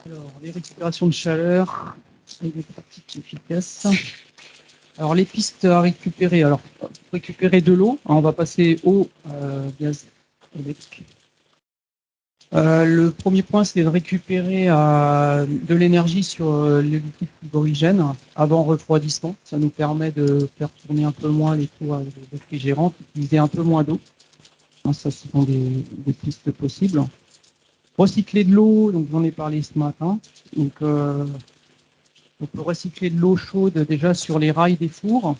Alors, les récupérations de chaleur et des pratiques efficaces. Alors, les pistes à récupérer. Alors, pour récupérer de l'eau, on va passer eau, gaz, électrique. Le premier point, c'est de récupérer de l'énergie sur les liquides frigorigènes avant refroidissement. Ça nous permet de faire tourner un peu moins les tours réfrigérantes, utiliser un peu moins d'eau. Ça, ce sont des pistes possibles. Recycler de l'eau, donc j'en ai parlé ce matin. Donc, on peut recycler de l'eau chaude déjà sur les rails des fours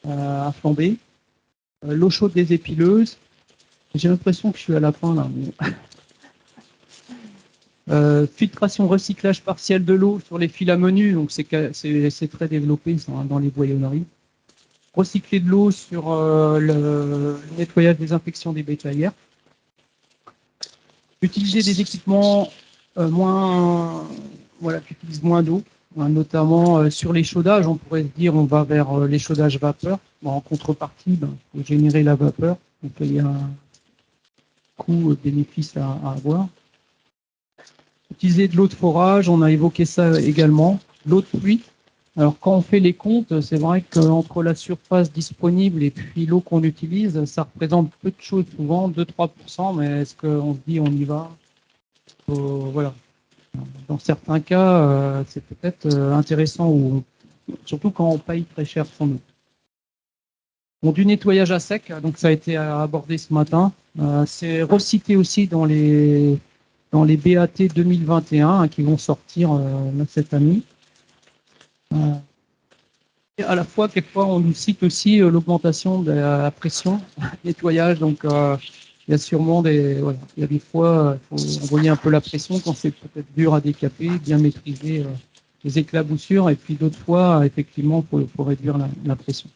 à flamber. L'eau chaude des épileuses. J'ai l'impression que je suis à la fin là. Filtration, recyclage partiel de l'eau sur les fils à menu, donc c'est très développé dans les boyonneries. Recycler de l'eau sur le nettoyage des infections des bétaillères. Utiliser des équipements qui utilisent moins d'eau, notamment sur les chaudages. On pourrait se dire on va vers l'échaudage vapeur. Bon, en contrepartie, il faut générer la vapeur, donc il y a un coût bénéfice à avoir. Utiliser de l'eau de forage, on a évoqué ça également. L'eau de pluie. Alors quand on fait les comptes, c'est vrai qu'entre la surface disponible et puis l'eau qu'on utilise, ça représente peu de choses souvent, 2-3%, mais est-ce qu'on se dit on y va? Voilà. Dans certains cas, c'est peut-être intéressant, surtout quand on paye très cher son eau. Bon, du nettoyage à sec, donc ça a été abordé ce matin. C'est recité aussi dans les BAT 2021 qui vont sortir cette année. Et à la fois, quelquefois, on nous cite aussi l'augmentation de la pression nettoyage. Donc, il y a sûrement il y a des fois, il faut envoyer un peu la pression quand c'est peut-être dur à décaper, bien maîtriser les éclaboussures. Et puis d'autres fois, effectivement, il faut réduire la pression.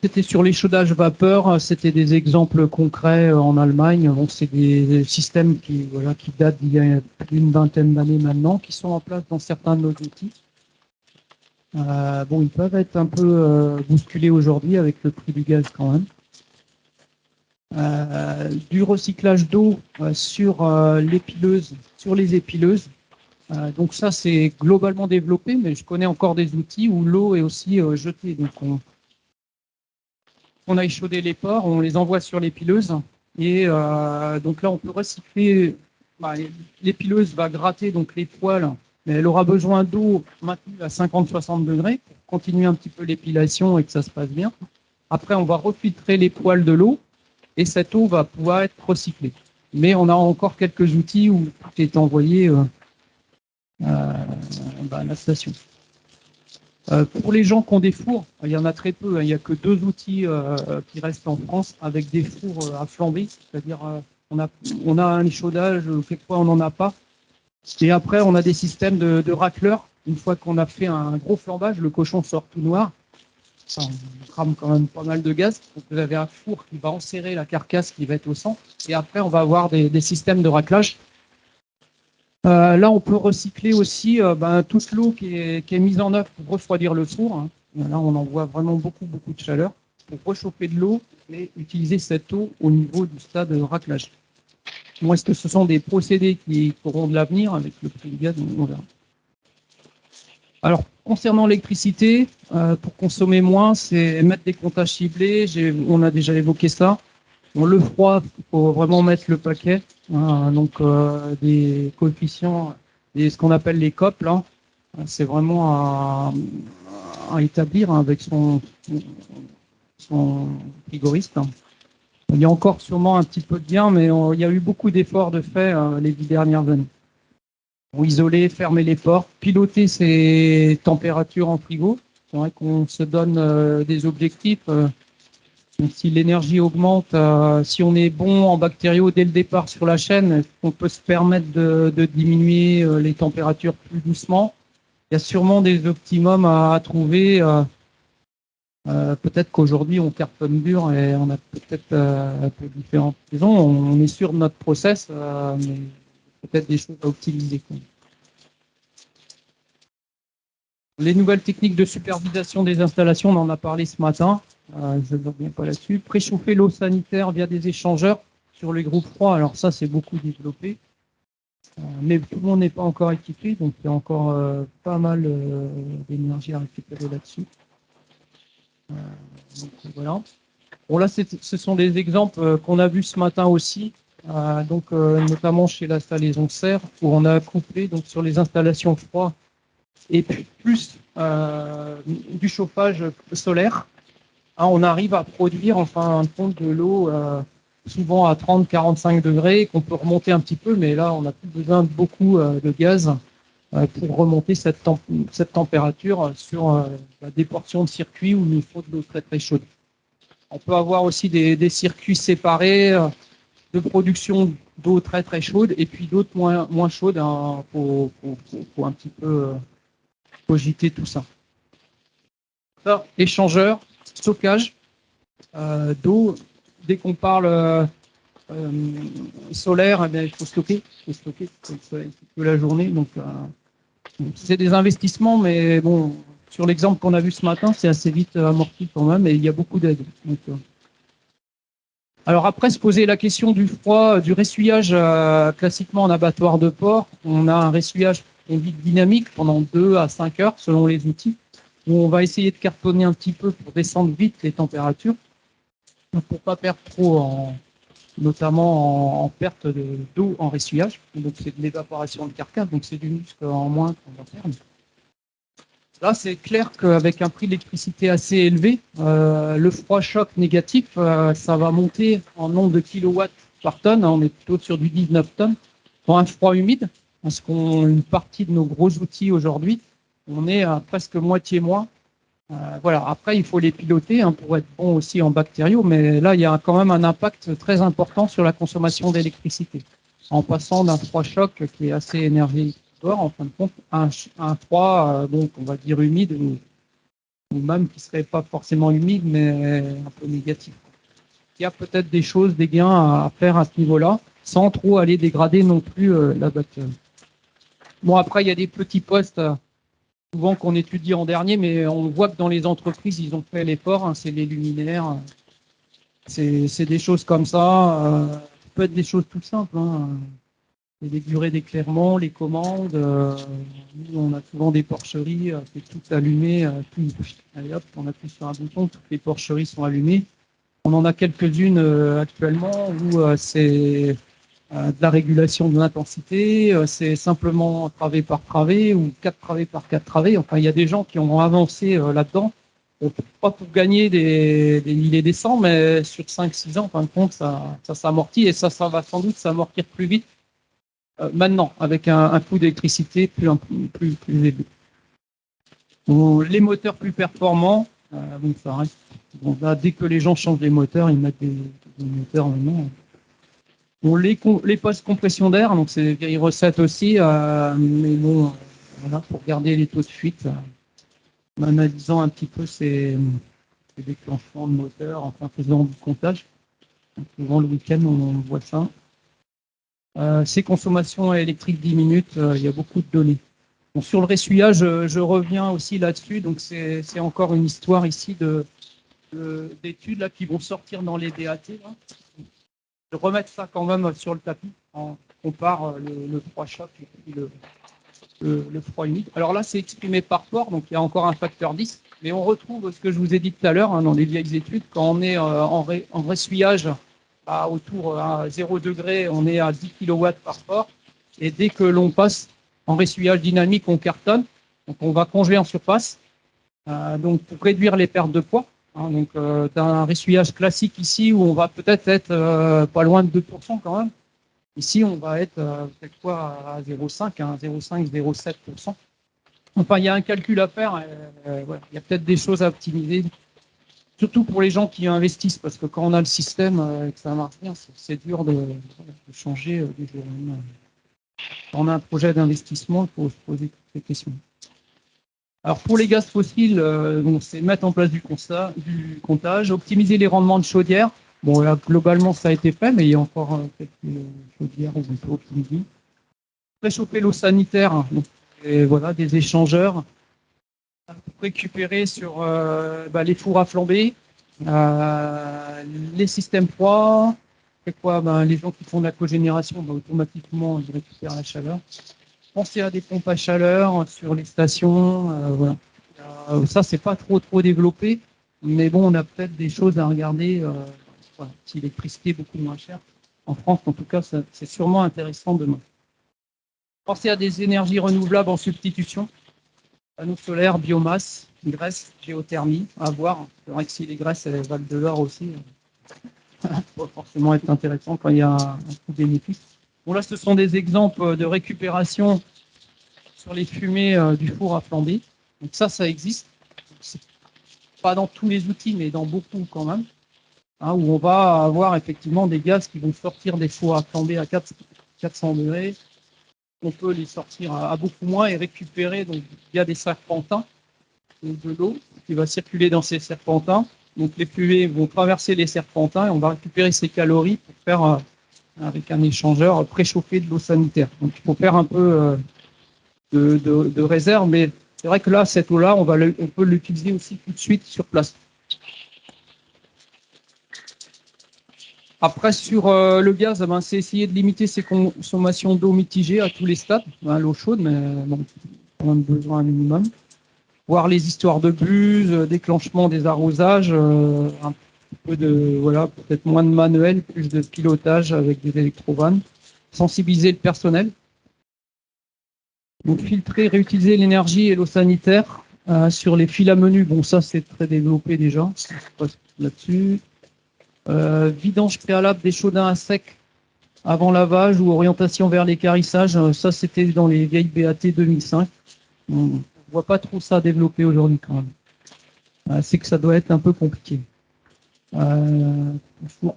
C'était sur les chaudages vapeur, c'était des exemples concrets en Allemagne. Bon, c'est des systèmes qui datent d'il y a plus d'une vingtaine d'années maintenant, qui sont en place dans certains de nos outils. Ils peuvent être un peu bousculés aujourd'hui avec le prix du gaz quand même. Du recyclage d'eau sur les épileuses. Donc ça, c'est globalement développé, mais je connais encore des outils où l'eau est aussi jetée. Donc on a échaudé les porcs, on les envoie sur l'épileuse. Et donc là, on peut recycler. L'épileuse va gratter donc les poils, mais elle aura besoin d'eau maintenue à 50-60 degrés pour continuer un petit peu l'épilation et que ça se passe bien. Après, on va refiltrer les poils de l'eau et cette eau va pouvoir être recyclée. Mais on a encore quelques outils où tout est envoyé à la station. Pour les gens qui ont des fours, il y en a très peu. Il n'y a que 2 outils qui restent en France avec des fours à flamber. C'est-à-dire, on a un échaudage, quelquefois on n'en a pas. Et après, on a des systèmes de racleurs. Une fois qu'on a fait un gros flambage, le cochon sort tout noir. Ça, on crame quand même pas mal de gaz. Donc, vous avez un four qui va enserrer la carcasse qui va être au centre. Et après, on va avoir des systèmes de raclage. Là, on peut recycler aussi toute l'eau qui est mise en œuvre pour refroidir le four. Hein. Là, on envoie vraiment beaucoup de chaleur pour réchauffer de l'eau et utiliser cette eau au niveau du stade de raclage. Bon, est-ce que ce sont des procédés qui auront de l'avenir avec le prix du gaz? On verra. Alors, concernant l'électricité, pour consommer moins, c'est mettre des comptages ciblés. On a déjà évoqué ça. Bon, le froid, il faut vraiment mettre le paquet. Hein, donc, des coefficients, ce qu'on appelle les COP, là, c'est vraiment à établir avec son frigoriste. Il y a encore sûrement un petit peu de bien, mais il y a eu beaucoup d'efforts de fait les 10 dernières années. Pour isoler, fermer les portes, piloter ces températures en frigo. C'est vrai qu'on se donne des objectifs. Si l'énergie augmente, si on est bon en bactériaux dès le départ sur la chaîne, on peut se permettre de diminuer les températures plus doucement. Il y a sûrement des optimums à trouver. Peut-être qu'aujourd'hui, on cartonne dur et on a peut-être un peu différentes raisons. On est sûr de notre process, mais peut-être des choses à optimiser. Les nouvelles techniques de supervision des installations, on en a parlé ce matin. Je ne reviens pas là-dessus. Préchauffer l'eau sanitaire via des échangeurs. sur les groupes froids, alors ça, c'est beaucoup développé. Mais tout le monde n'est pas encore équipé, donc il y a encore pas mal d'énergie à récupérer là-dessus. Donc, voilà. Bon, là, ce sont des exemples qu'on a vus ce matin aussi, notamment chez la Salaison Serre, où on a couplé donc, sur les installations froides et plus du chauffage solaire. Hein, on arrive à produire en fin de compte de l'eau souvent à 30-45 degrés, qu'on peut remonter un petit peu, mais là, on n'a plus besoin de beaucoup de gaz pour remonter cette température sur des portions de circuits où il faut de l'eau très très chaude. On peut avoir aussi des circuits séparés de production d'eau très très chaude et puis d'autres moins chaudes. Hein, faut un petit peu cogiter tout ça. Alors, échangeur, stockage d'eau. Dès qu'on parle solaire, eh bien, il faut stocker. Il faut stocker le soleil toute la journée. Donc, c'est des investissements, mais bon, sur l'exemple qu'on a vu ce matin, c'est assez vite amorti quand même, et il y a beaucoup d'aide. Alors après, se poser la question du froid, du ressuyage classiquement en abattoir de porc. On a un ressuyage dynamique pendant 2 à 5 heures selon les outils, où on va essayer de cartonner un petit peu pour descendre vite les températures, pour ne pas perdre trop, notamment en perte d'eau en ressuyage. Donc c'est de l'évaporation de carcasse, donc c'est du muscle en moins qu'on va faire. Là, c'est clair qu'avec un prix de l'électricité assez élevé, le froid choc négatif, ça va monter en nombre de kilowatts par tonne. On est plutôt sur du 19 tonnes. Pour un froid humide, parce qu'une partie de nos gros outils aujourd'hui, on est à presque moitié moins. Voilà. Après, il faut les piloter pour être bon aussi en bactériaux, mais là, il y a quand même un impact très important sur la consommation d'électricité. En passant d'un froid choc qui est assez énergétique, en fin de compte, un froid, on va dire humide, ou même qui ne serait pas forcément humide, mais un peu négatif. Il y a peut-être des choses, des gains à faire à ce niveau-là, sans trop aller dégrader non plus la bactérie. Bon, après, il y a des petits postes souvent qu'on étudie en dernier, mais on voit que dans les entreprises, ils ont fait l'effort, c'est les luminaires, c'est des choses comme ça. Ça peut être des choses tout simples. Les durées d'éclairement, les commandes. Nous, on a souvent des porcheries, c'est tout allumé. Allez hop, on appuie sur un bouton, toutes les porcheries sont allumées. On en a quelques-unes actuellement où c'est de la régulation de l'intensité, c'est simplement travé par travé ou 4 travées par 4 travées. Enfin, il y a des gens qui ont avancé là-dedans. Pas pour gagner des milliers des cents, mais sur 5-6 ans, en fin de compte, ça s'amortit et ça va sans doute s'amortir plus vite maintenant, avec un coût d'électricité plus élevé. Bon, les moteurs plus performants, ça reste. Bon, là, dès que les gens changent les moteurs, ils mettent des moteurs maintenant. Bon, les postes compression d'air, donc c'est des vieilles recettes aussi, mais bon, voilà, pour garder les taux de fuite, en analysant un petit peu ces déclenchements de moteurs, enfin faisant du comptage. Souvent le week-end, on voit ça. Ces consommations électriques 10 minutes, il y a beaucoup de données. Bon, sur le ressuyage, je reviens aussi là-dessus. Donc, c'est encore une histoire ici d'études là, qui vont sortir dans les DAT. Là. De remettre ça quand même sur le tapis. On compare le froid choc et puis le froid humide. Alors là, c'est exprimé par port, donc il y a encore un facteur 10. Mais on retrouve ce que je vous ai dit tout à l'heure dans les vieilles études. Quand on est en ressuyage, autour à 0 degré, on est à 10 kW par port. Et dès que l'on passe en ressuyage dynamique, on cartonne. Donc, on va congeler en surface. Donc, pour réduire les pertes de poids. Donc, un ressuyage classique ici où on va peut-être être pas loin de 2% quand même. Ici, on va être peut-être quoi à 0,5, 0,5, 0,7%. Enfin, il y a un calcul à faire. Voilà. Il y a peut-être des choses à optimiser. Surtout pour les gens qui investissent, parce que quand on a le système et que ça marche bien, c'est dur de changer du jour au lendemain. Quand on a un projet d'investissement, il faut se poser toutes ces questions. Alors pour les gaz fossiles, c'est mettre en place du comptage, optimiser les rendements de chaudière. Bon, là, globalement, ça a été fait, mais il y a encore quelques chaudières où on peut optimiser. Réchauffer l'eau sanitaire, et voilà, des échangeurs. Récupérer sur les fours à flamber, les systèmes froids, quelquefois, les gens qui font de la cogénération, automatiquement, ils récupèrent la chaleur. Pensez à des pompes à chaleur sur les stations. Voilà. Ça, c'est pas trop développé, mais bon, on a peut-être des choses à regarder. Voilà, si l'électricité est beaucoup moins chère. En France, en tout cas, c'est sûrement intéressant demain. Pensez à des énergies renouvelables en substitution. Panneaux solaires, biomasse, graisse, géothermie, à voir. C'est vrai que si les graisses elles valent de l'or aussi, ça va forcément être intéressant quand il y a un coût bénéfice. Bon, là, ce sont des exemples de récupération sur les fumées du four à flamber. Donc ça existe. C'est pas dans tous les outils, mais dans beaucoup quand même. Hein, où on va avoir effectivement des gaz qui vont sortir des fours à flamber à 400 degrés. On peut les sortir à beaucoup moins et récupérer. Donc, il y a des serpentins, donc de l'eau qui va circuler dans ces serpentins. Donc, les fumées vont traverser les serpentins et on va récupérer ces calories pour faire, avec un échangeur, préchauffer de l'eau sanitaire. Donc, il faut faire un peu de réserve, mais c'est vrai que là, cette eau-là, on peut l'utiliser aussi tout de suite sur place. Après, sur le gaz, c'est essayer de limiter ses consommations d'eau mitigées à tous les stades. L'eau chaude, mais bon, on a besoin un minimum. Voir les histoires de buse, déclenchement des arrosages, un peu de, voilà, peut-être moins de manuel, plus de pilotage avec des électrovannes. Sensibiliser le personnel. Donc, filtrer, réutiliser l'énergie et l'eau sanitaire sur les fils à menu. Bon, ça, c'est très développé déjà. On passe là-dessus. Vidange préalable des chaudins à sec avant lavage ou orientation vers l'équarrissage. Ça, c'était dans les vieilles BAT 2005. On ne voit pas trop ça développer aujourd'hui quand même. C'est que ça doit être un peu compliqué.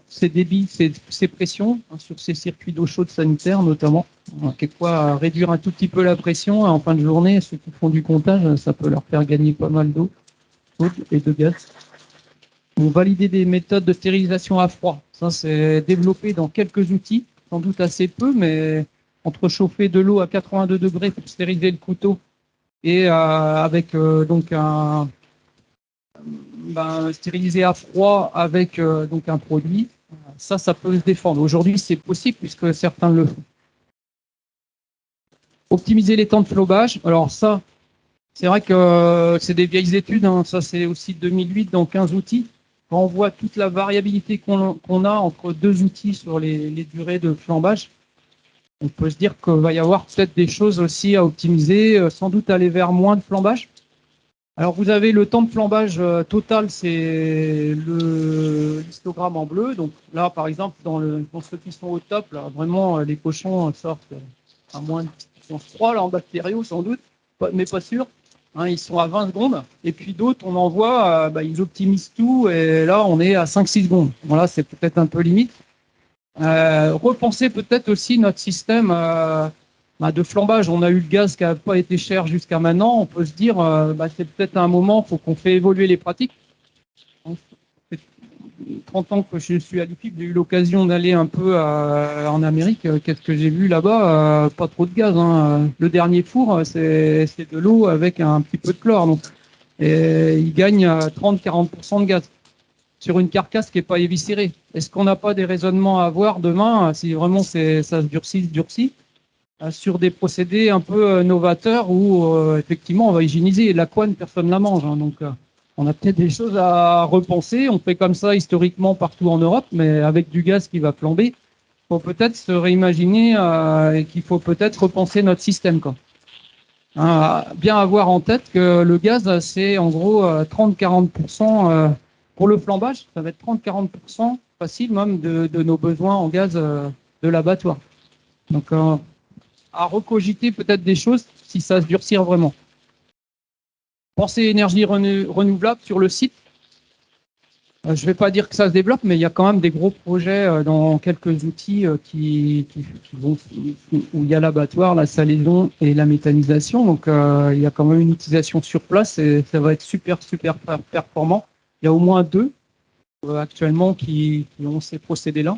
Ces débits, ces pressions sur ces circuits d'eau chaude sanitaire notamment. Quelquefois, réduire un tout petit peu la pression en fin de journée, ceux qui font du comptage, ça peut leur faire gagner pas mal d'eau et de gaz. On valider des méthodes de stérilisation à froid. Ça, c'est développé dans quelques outils, sans doute assez peu, mais entre chauffer de l'eau à 82 degrés pour stériliser le couteau et avec donc stérilisé à froid avec donc un produit, ça peut se défendre. Aujourd'hui, c'est possible puisque certains le font. Optimiser les temps de flobage. Alors ça, c'est vrai que c'est des vieilles études. Hein. Ça, c'est aussi 2008 dans 15 outils. Quand on voit toute la variabilité qu'on a entre deux outils sur les durées de flambage, on peut se dire qu'il va y avoir peut-être des choses aussi à optimiser, sans doute aller vers moins de flambage. Alors, vous avez le temps de flambage total, c'est l'histogramme en bleu. Donc là, par exemple, dans ceux qui sont au top, là, vraiment, les cochons sortent à moins de 3 là, en bactériaux, sans doute, mais pas sûr. Hein, ils sont à 20 secondes. Et puis d'autres, on en voit, ils optimisent tout. Et là, on est à 5-6 secondes. Voilà, c'est peut-être un peu limite. Repenser peut-être aussi notre système de flambage. On a eu le gaz qui n'a pas été cher jusqu'à maintenant. On peut se dire, c'est peut-être un moment, il faut qu'on fait évoluer les pratiques. Ça fait 30 ans que je suis à l'IFIP, j'ai eu l'occasion d'aller un peu en Amérique. Qu'est-ce que j'ai vu là-bas? Pas trop de gaz. Hein. Le dernier four, c'est de l'eau avec un petit peu de chlore. Donc, et il gagne 30-40% de gaz sur une carcasse qui n'est pas éviscérée. Est-ce qu'on n'a pas des raisonnements à avoir demain, si vraiment ça se durcit, sur des procédés un peu novateurs où effectivement on va hygiéniser. La couenne, personne ne la mange. Hein, donc on a peut-être des choses à repenser. On fait comme ça historiquement partout en Europe, mais avec du gaz qui va flamber, il faut peut-être se réimaginer et qu'il faut peut-être repenser notre système. Quoi. Hein, bien avoir en tête que le gaz, c'est en gros 30-40%. Pour le flambage, ça va être 30-40% facile même de nos besoins en gaz de l'abattoir. Donc, à recogiter peut-être des choses si ça se durcit vraiment. Pensez énergie renouvelable sur le site. Je ne vais pas dire que ça se développe, mais il y a quand même des gros projets dans quelques outils où il y a l'abattoir, la salaison et la méthanisation. Donc, il y a quand même une utilisation sur place et ça va être super performant. Il y a au moins 2 actuellement qui ont ces procédés-là.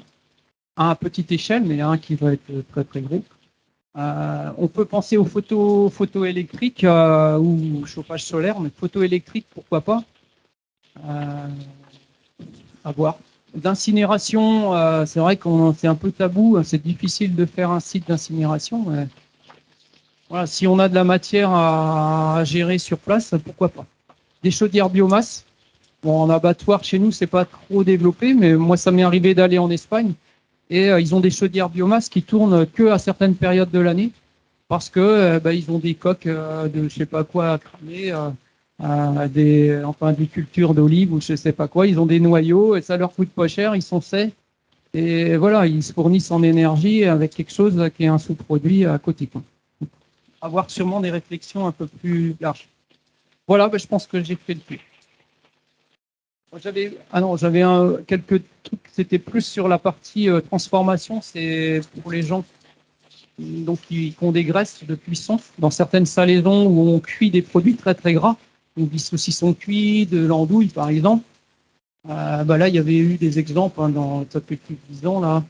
Un à petite échelle, mais un qui va être très gros. On peut penser aux photoélectriques ou chauffage solaire, mais photoélectrique, pourquoi pas. À voir. d'incinération, c'est vrai qu'on c'est un peu tabou, c'est difficile de faire un site d'incinération. Voilà, si on a de la matière à gérer sur place, pourquoi pas. Des chaudières biomasse. Bon, en abattoir chez nous, c'est pas trop développé, mais moi, ça m'est arrivé d'aller en Espagne et ils ont des chaudières biomasse qui tournent que à certaines périodes de l'année parce que ils ont des coques de je sais pas quoi à cramer, des cultures d'olives ou je sais pas quoi. Ils ont des noyaux et ça leur coûte pas cher. Ils sont sains et voilà, ils se fournissent en énergie avec quelque chose qui est un sous-produit à côté, quoi. Avoir sûrement des réflexions un peu plus larges. Voilà, je pense que j'ai fait le tour. J'avais quelques trucs, c'était plus sur la partie transformation, c'est pour les gens donc, qui ont des graisses de cuisson. Dans certaines salaisons où on cuit des produits très très gras, donc du saucisson cuit, de l'andouille par exemple, là il y avait eu des exemples dans ça fait plus de 10 ans, là,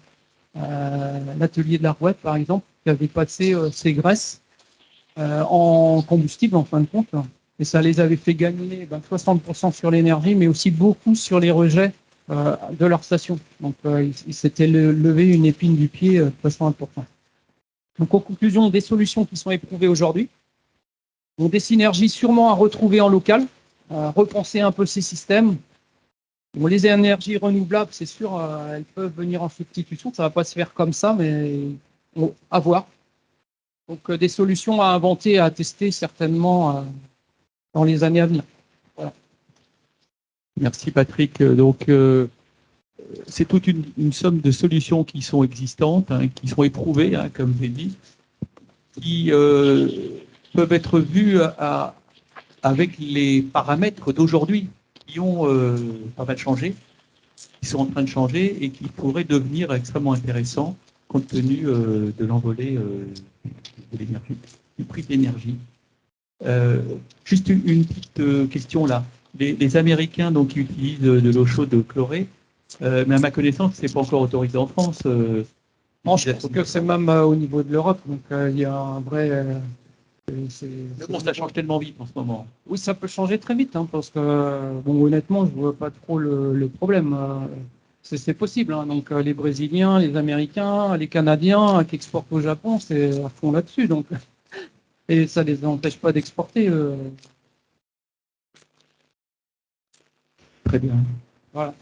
l'atelier de la Rouette par exemple, qui avait passé ses graisses en combustible en fin de compte. Et ça les avait fait gagner 60% sur l'énergie, mais aussi beaucoup sur les rejets de leur station. Donc ils s'étaient levé une épine du pied de façon importante. Donc en conclusion, des solutions qui sont éprouvées aujourd'hui, donc des synergies sûrement à retrouver en local, repenser un peu ces systèmes. Bon, les énergies renouvelables, c'est sûr, elles peuvent venir en substitution, ça ne va pas se faire comme ça, mais bon, à voir. Donc des solutions à inventer, à tester certainement dans les années à venir. Voilà. Merci Patrick. Donc, c'est toute une somme de solutions qui sont existantes, qui sont éprouvées, comme j'ai dit, qui peuvent être vues avec les paramètres d'aujourd'hui qui ont pas mal changé, qui sont en train de changer et qui pourraient devenir extrêmement intéressants compte tenu de l'envolée de l'énergie, du prix de l'énergie. Juste une petite question là. Les Américains donc, qui utilisent de l'eau chaude chlorée, mais à ma connaissance, c'est pas encore autorisé en France. Non, je pense que c'est même au niveau de l'Europe. Donc il y a un vrai. Bon, ça change tellement vite en ce moment. Oui, ça peut changer très vite, parce que bon, honnêtement, je vois pas trop le problème. C'est possible. Donc les Brésiliens, les Américains, les Canadiens qui exportent au Japon, c'est à fond là-dessus. Donc et ça les empêche pas d'exporter. Très bien. Voilà.